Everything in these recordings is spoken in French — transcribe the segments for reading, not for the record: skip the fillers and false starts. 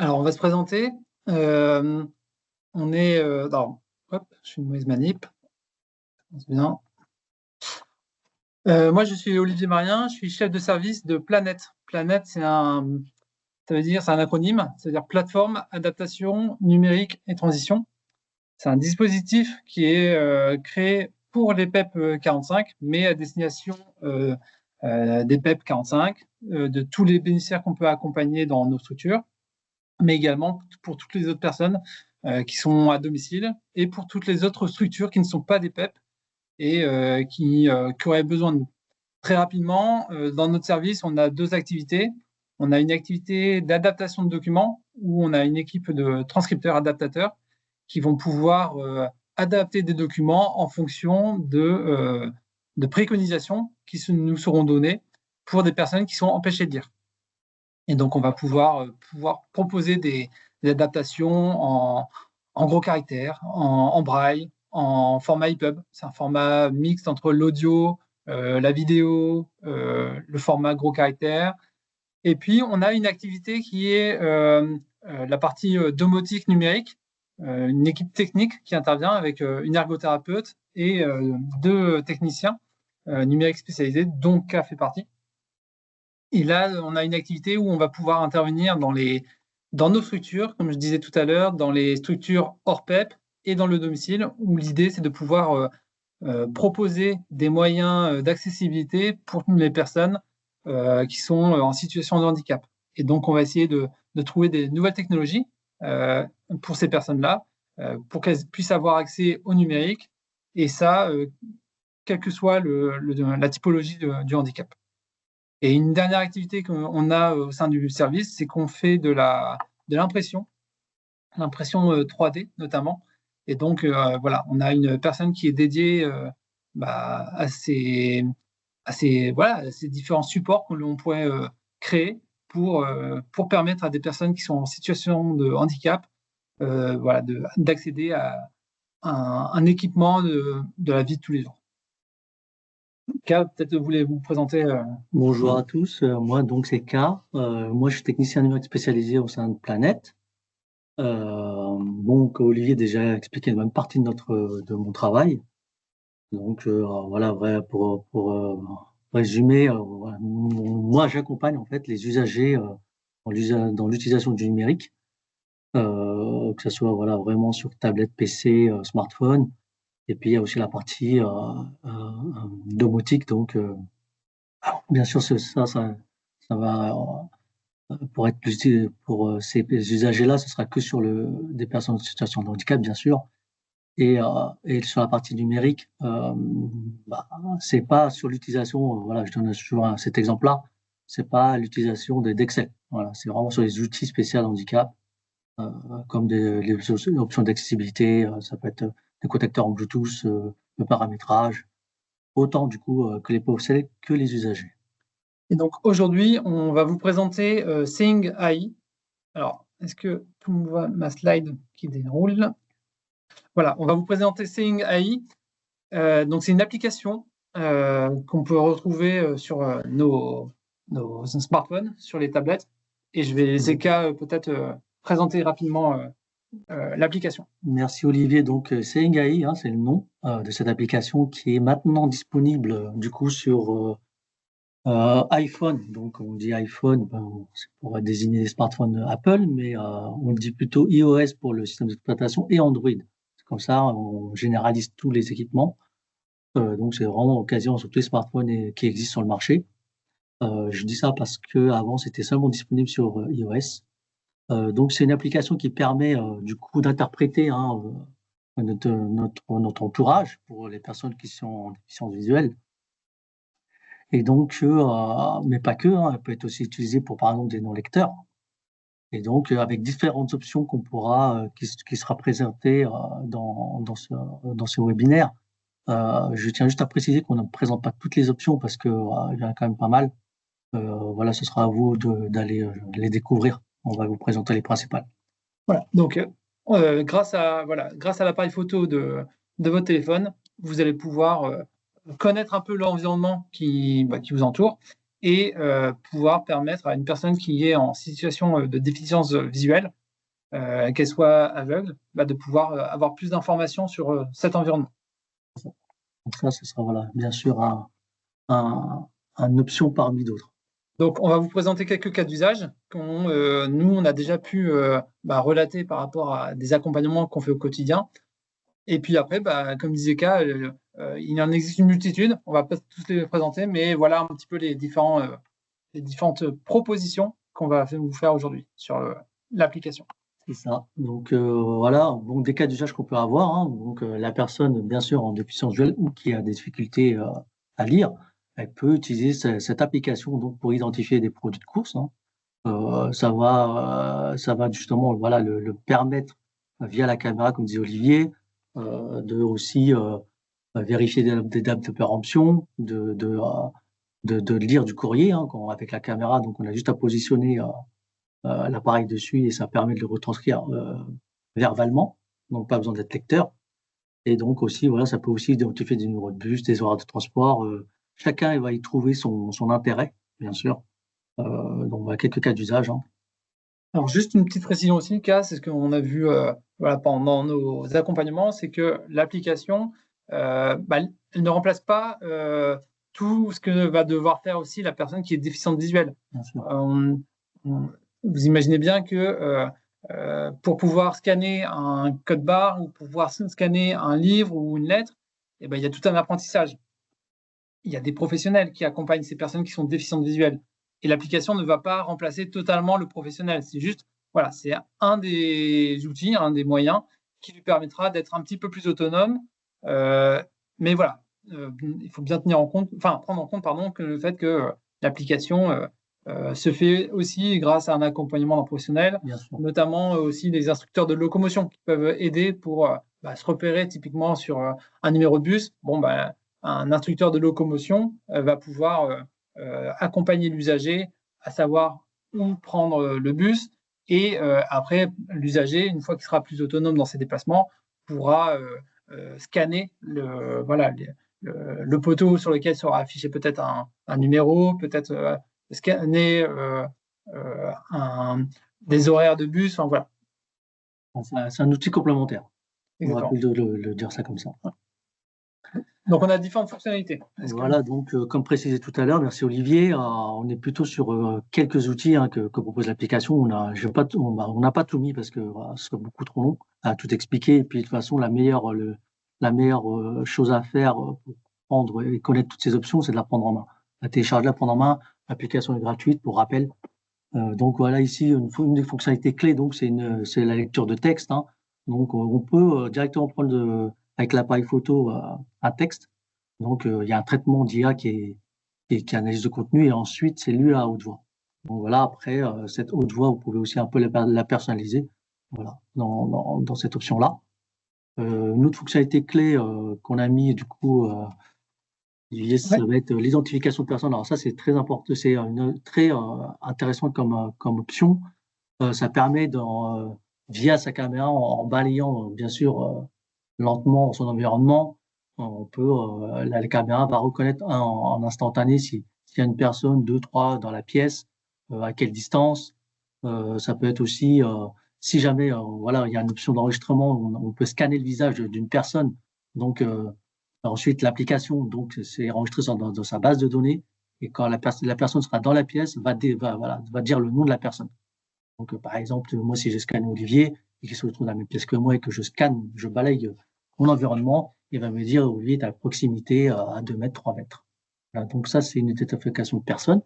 Alors, on va se présenter. On est. Alors, hop, je fais une mauvaise manip. C'est bien. Moi, je suis Olivier Marien, je suis chef de service de Planète. Planète, ça veut dire, c'est un acronyme, c'est-à-dire Plateforme, Adaptation, Numérique et Transition. C'est un dispositif qui est créé pour les PEP 45, mais à destination des PEP 45, de tous les bénéficiaires qu'on peut accompagner dans nos structures, mais également pour toutes les autres personnes qui sont à domicile et pour toutes les autres structures qui ne sont pas des PEP et qui auraient besoin de nous. Très rapidement, dans notre service, on a deux activités. On a une activité d'adaptation de documents où on a une équipe de transcripteurs adaptateurs qui vont pouvoir adapter des documents en fonction de préconisations qui nous seront données pour des personnes qui sont empêchées de lire. Et donc, on va pouvoir proposer des adaptations en gros caractères, en braille, en format EPUB. C'est un format mixte entre l'audio, la vidéo, le format gros caractères. Et puis, on a une activité qui est la partie domotique numérique, une équipe technique qui intervient avec une ergothérapeute et deux techniciens numériques spécialisés, dont K fait partie. Et là, on a une activité où on va pouvoir intervenir dans nos structures, comme je disais tout à l'heure, dans les structures hors PEP et dans le domicile, où l'idée, c'est de pouvoir proposer des moyens d'accessibilité pour les personnes qui sont en situation de handicap. Et donc, on va essayer de trouver des nouvelles technologies pour ces personnes-là, pour qu'elles puissent avoir accès au numérique, et ça, quelle que soit la typologie du handicap. Et une dernière activité qu'on a au sein du service, c'est qu'on fait de l'impression 3D notamment. Et donc, voilà, on a une personne qui est dédiée à ces différents supports que l'on pourrait créer pour permettre à des personnes qui sont en situation de handicap d'accéder à un équipement de la vie de tous les jours. K, peut-être voulez-vous présenter Bonjour à tous, moi donc c'est K, moi je suis technicien numérique spécialisé au sein de Planète. Bon, comme Olivier a déjà expliqué une bonne partie de mon travail. Donc voilà, pour résumer, voilà, moi j'accompagne en fait les usagers dans l'utilisation du numérique, que ce soit voilà, vraiment sur tablette, PC, smartphone. Et puis il y a aussi la partie domotique, donc bien sûr ça va pour ces usagers-là, ce sera que sur des personnes en situation de handicap, bien sûr. Et sur la partie numérique, c'est pas sur l'utilisation, voilà, je donne toujours cet exemple-là, c'est pas l'utilisation d'Excel. Voilà, c'est vraiment sur les outils spéciaux handicap, comme les options d'accessibilité, ça peut être des connecteurs en Bluetooth, le paramétrage, autant du coup que les professionnels que les usagers. Et donc aujourd'hui, on va vous présenter Seeing AI. Alors, est-ce que tout le monde voit ma slide qui déroule? Voilà, on va vous présenter Seeing AI. Donc, c'est une application qu'on peut retrouver sur nos smartphones, sur les tablettes. Et je vais laisser K peut-être présenter rapidement l'application. Merci Olivier. Donc, Seeing AI, c'est le nom de cette application qui est maintenant disponible du coup sur iPhone. Donc, on dit iPhone, c'est pour désigner les smartphones Apple, mais on dit plutôt iOS pour le système d'exploitation et Android. Comme ça, on généralise tous les équipements. Donc, c'est vraiment l'occasion sur tous les smartphones qui existent sur le marché. Je dis ça parce que avant, c'était seulement disponible sur iOS. Donc, c'est une application qui permet du coup d'interpréter notre entourage pour les personnes qui sont en déficience visuelle. Et donc, mais pas que, elle peut être aussi utilisée pour, par exemple, des non-lecteurs. Et donc, avec différentes options qu'on pourra, qui sera présentée dans ce webinaire. Je tiens juste à préciser qu'on ne présente pas toutes les options parce que il y en a quand même pas mal. Voilà, ce sera à vous d'aller les découvrir. On va vous présenter les principales. Voilà. Donc, grâce à l'appareil photo de votre téléphone, vous allez pouvoir connaître un peu l'environnement qui vous entoure et pouvoir permettre à une personne qui est en situation de déficience visuelle, qu'elle soit aveugle, de pouvoir avoir plus d'informations sur cet environnement. Donc ça, ce sera voilà, bien sûr une option parmi d'autres. Donc, on va vous présenter quelques cas d'usage nous, on a déjà pu relater par rapport à des accompagnements qu'on fait au quotidien. Et puis après, comme disait K, il en existe une multitude. On ne va pas tous les présenter, mais voilà un petit peu les différentes propositions qu'on va vous faire aujourd'hui sur l'application. C'est ça. Donc voilà, bon, des cas d'usage qu'on peut avoir. Hein. Donc la personne, bien sûr, en déficience visuelle ou qui a des difficultés à lire, elle peut utiliser cette application donc pour identifier des produits de course. Hein. Ça va justement voilà le permettre via la caméra, comme disait Olivier, de aussi vérifier des dates de péremption, de lire du courrier hein, avec la caméra. Donc on a juste à positionner l'appareil dessus et ça permet de le retranscrire verbalement, donc pas besoin d'être lecteur. Et donc aussi, voilà, ça peut aussi identifier des numéros de bus, des horaires de transport. Chacun va y trouver son intérêt, bien sûr. Donc voilà, quelques cas d'usage. Hein. Alors juste une petite précision aussi, K, c'est ce qu'on a vu pendant nos accompagnements, c'est que l'application, elle ne remplace pas tout ce que va devoir faire aussi la personne qui est déficiente visuelle. Bien sûr. Vous imaginez bien que pour pouvoir scanner un code barre ou pour pouvoir scanner un livre ou une lettre, il y a tout un apprentissage. Il y a des professionnels qui accompagnent ces personnes qui sont déficientes visuelles. Et l'application ne va pas remplacer totalement le professionnel. C'est juste, voilà, c'est un des outils, un des moyens qui lui permettra d'être un petit peu plus autonome. Mais voilà, il faut bien prendre en compte que le fait que l'application se fait aussi grâce à un accompagnement d'un professionnel, notamment aussi des instructeurs de locomotion qui peuvent aider pour se repérer typiquement sur un numéro de bus. Un instructeur de locomotion va pouvoir accompagner l'usager à savoir où prendre le bus et après l'usager, une fois qu'il sera plus autonome dans ses déplacements, pourra scanner le poteau sur lequel sera affiché peut-être un numéro, peut-être scanner des horaires de bus, enfin voilà. C'est un outil complémentaire. Exactement. On va le dire ça comme ça. Donc, on a différentes fonctionnalités. Voilà, donc comme précisé tout à l'heure, merci Olivier, on est plutôt sur quelques outils hein, que propose l'application. On n'a pas tout mis parce que ce serait beaucoup trop long à tout expliquer. Et puis de toute façon, la meilleure chose à faire pour prendre et connaître toutes ces options, c'est de la prendre en main. La télécharger, la prendre en main. L'application est gratuite pour rappel. Donc voilà ici une des fonctionnalités clés, donc c'est la lecture de texte. Hein. Donc on peut directement prendre avec l'appareil photo un texte. Donc, il y a un traitement d'IA qui analyse le contenu et ensuite, c'est lu à haute voix. Donc voilà, après, cette haute voix, vous pouvez aussi un peu la personnaliser voilà, dans cette option-là. Une autre fonctionnalité clé qu'on a mis, du coup, ça va être l'identification de personnes. Alors ça, c'est très important, c'est très intéressant comme option. Ça permet, via sa caméra, en balayant, bien sûr, lentement son environnement, la caméra va reconnaître en instantané s'il y a une personne, 2, 3 dans la pièce, à quelle distance. Ça peut être aussi, si jamais voilà, il y a une option d'enregistrement, on peut scanner le visage d'une personne. Donc ensuite l'application, donc c'est enregistré dans sa base de données et quand la personne sera dans la pièce, va dire le nom de la personne. Donc par exemple, moi si je scanne Olivier et qu'il se retrouve dans la même pièce que moi et que je balaye mon environnement, il va me dire Olivier est à proximité à 2 mètres, 3 mètres. Voilà, donc ça, c'est une identification de personne.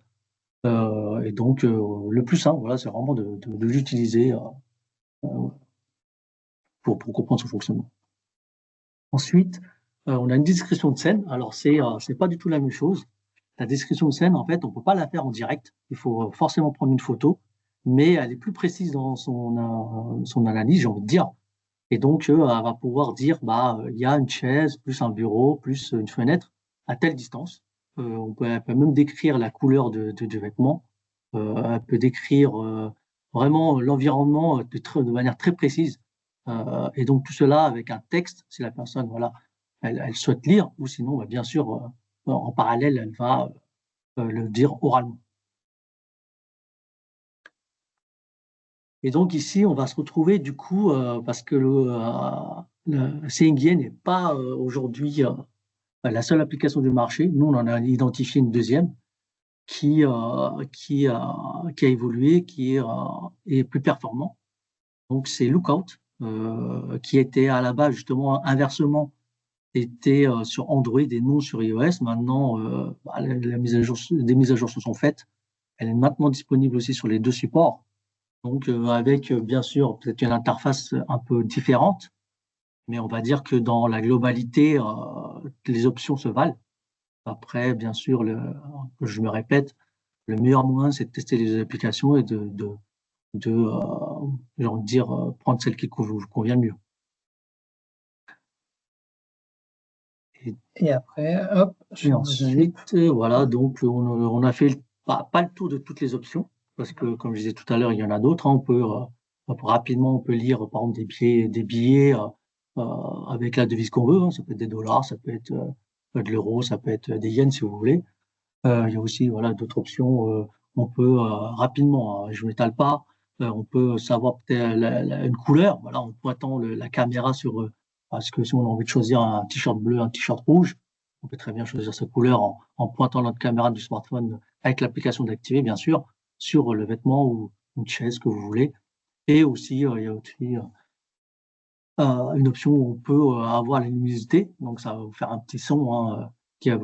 Et donc, le plus simple, voilà, c'est vraiment de l'utiliser pour comprendre son fonctionnement. Ensuite, on a une description de scène. Alors, c'est pas du tout la même chose. La description de scène, en fait, on peut pas la faire en direct. Il faut forcément prendre une photo, mais elle est plus précise dans son analyse, j'ai envie de dire. Et donc, elle va pouvoir dire, il y a une chaise, plus un bureau, plus une fenêtre, à telle distance. Elle peut même décrire la couleur du vêtement. Elle peut décrire vraiment l'environnement de manière très précise. Et donc, tout cela avec un texte, si la personne, voilà, elle souhaite lire, ou sinon, bien sûr, en parallèle, elle va le dire oralement. Et donc ici, on va se retrouver du coup, parce que le Seiyingie n'est pas aujourd'hui la seule application du marché. Nous, on en a identifié une deuxième qui a évolué, qui est plus performant. Donc c'est Lookout, qui était à la base justement inversement était sur Android et non sur iOS. Maintenant, des mises à jour se sont faites. Elle est maintenant disponible aussi sur les deux supports. Donc avec bien sûr peut-être une interface un peu différente, mais on va dire que dans la globalité, les options se valent. Après, bien sûr, je me répète, le meilleur moyen, c'est de tester les applications et de j'ai envie de dire, prendre celle qui vous convient le mieux. Et après, hop, Et ensuite, voilà, donc on a fait pas le tour de toutes les options, parce que comme je disais tout à l'heure, il y en a d'autres. On peut rapidement, on peut lire par exemple des billets avec la devise qu'on veut. Hein. Ça peut être des dollars, ça peut être de l'euro, ça peut être des yens si vous voulez. Il y a aussi voilà d'autres options. On peut rapidement, je ne m'étale pas, on peut savoir peut-être une couleur, voilà, en pointant la caméra sur parce que si on a envie de choisir un t-shirt bleu, un t-shirt rouge, on peut très bien choisir sa couleur en pointant notre caméra du smartphone avec l'application d'activer, bien sûr, sur le vêtement ou une chaise que vous voulez. Et aussi, il y a aussi une option où on peut avoir la luminosité, donc ça va vous faire un petit son qui a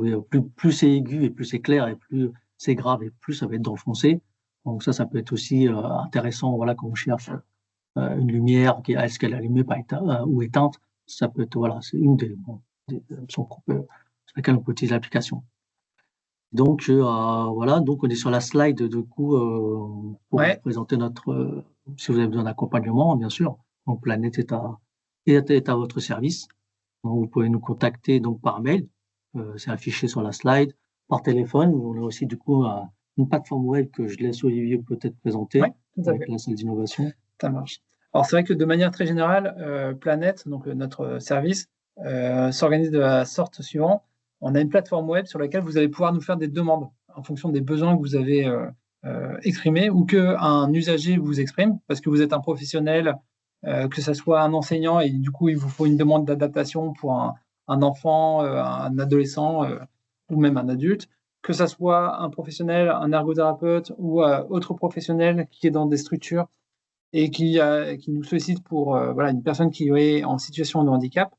plus c'est aigu et plus c'est clair et plus c'est grave et plus ça va être dans le foncé. Donc ça peut être aussi intéressant, voilà, quand on cherche une lumière qui est-ce qu'elle est allumée ou éteinte, ça peut être voilà, c'est une des options sur lesquelles on peut utiliser l'application. Donc voilà, donc on est sur la slide du coup pour vous présenter notre si vous avez besoin d'accompagnement, bien sûr. Donc Planète est à votre service. Donc, vous pouvez nous contacter donc par mail, c'est affiché sur la slide, par téléphone. On a aussi du coup une plateforme web que je laisse Olivier peut-être présenter avec la salle d'innovation. Ça marche. Alors c'est vrai que de manière très générale, Planète, donc notre service, s'organise de la sorte suivante. On a une plateforme web sur laquelle vous allez pouvoir nous faire des demandes en fonction des besoins que vous avez exprimés ou qu'un usager vous exprime, parce que vous êtes un professionnel, que ce soit un enseignant et du coup il vous faut une demande d'adaptation pour un enfant, un adolescent ou même un adulte, que ce soit un professionnel, un ergothérapeute ou autre professionnel qui est dans des structures et qui nous sollicite pour voilà, une personne qui est en situation de handicap,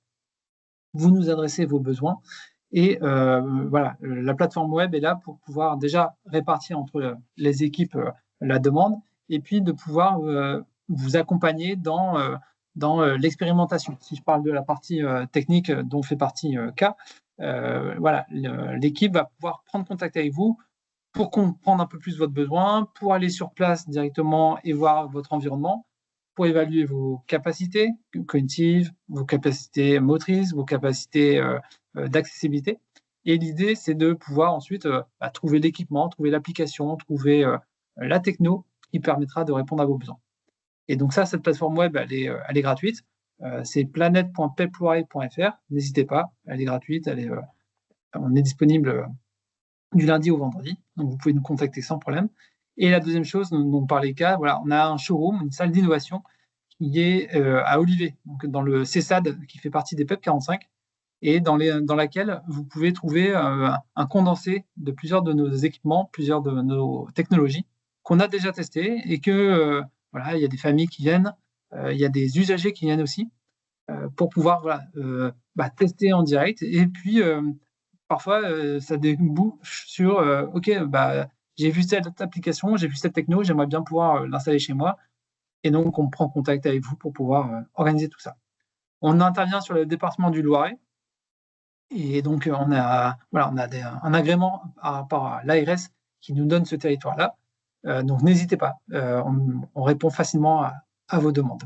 vous nous adressez vos besoins. Et voilà, la plateforme web est là pour pouvoir déjà répartir entre les équipes la demande et puis de pouvoir vous accompagner dans l'expérimentation. Si je parle de la partie technique dont fait partie K, voilà, l'équipe va pouvoir prendre contact avec vous pour comprendre un peu plus votre besoin, pour aller sur place directement et voir votre environnement, pour évaluer vos capacités cognitives, vos capacités motrices, vos capacités d'accessibilité. Et l'idée, c'est de pouvoir ensuite trouver l'équipement, trouver l'application, trouver la techno qui permettra de répondre à vos besoins. Et donc ça, cette plateforme web, elle est gratuite. C'est planète.peploy.fr. N'hésitez pas, elle est gratuite. On est disponible du lundi au vendredi. Donc, vous pouvez nous contacter sans problème. Et la deuxième chose dont parlait K, voilà, on a un showroom, une salle d'innovation qui est à Olivet, donc dans le CESAD qui fait partie des PEP 45 et dans laquelle vous pouvez trouver un condensé de plusieurs de nos équipements, plusieurs de nos technologies qu'on a déjà testées et que voilà, il y a des familles qui viennent, il y a des usagers qui viennent aussi pour pouvoir voilà, tester en direct et puis parfois, ça débouche sur OK, bah, j'ai vu cette application, j'ai vu cette techno, j'aimerais bien pouvoir l'installer chez moi. Et donc, on prend contact avec vous pour pouvoir organiser tout ça. On intervient sur le département du Loiret. Et donc, on a un agrément par rapport à l'ARS qui nous donne ce territoire-là. Donc, n'hésitez pas. On répond facilement à vos demandes.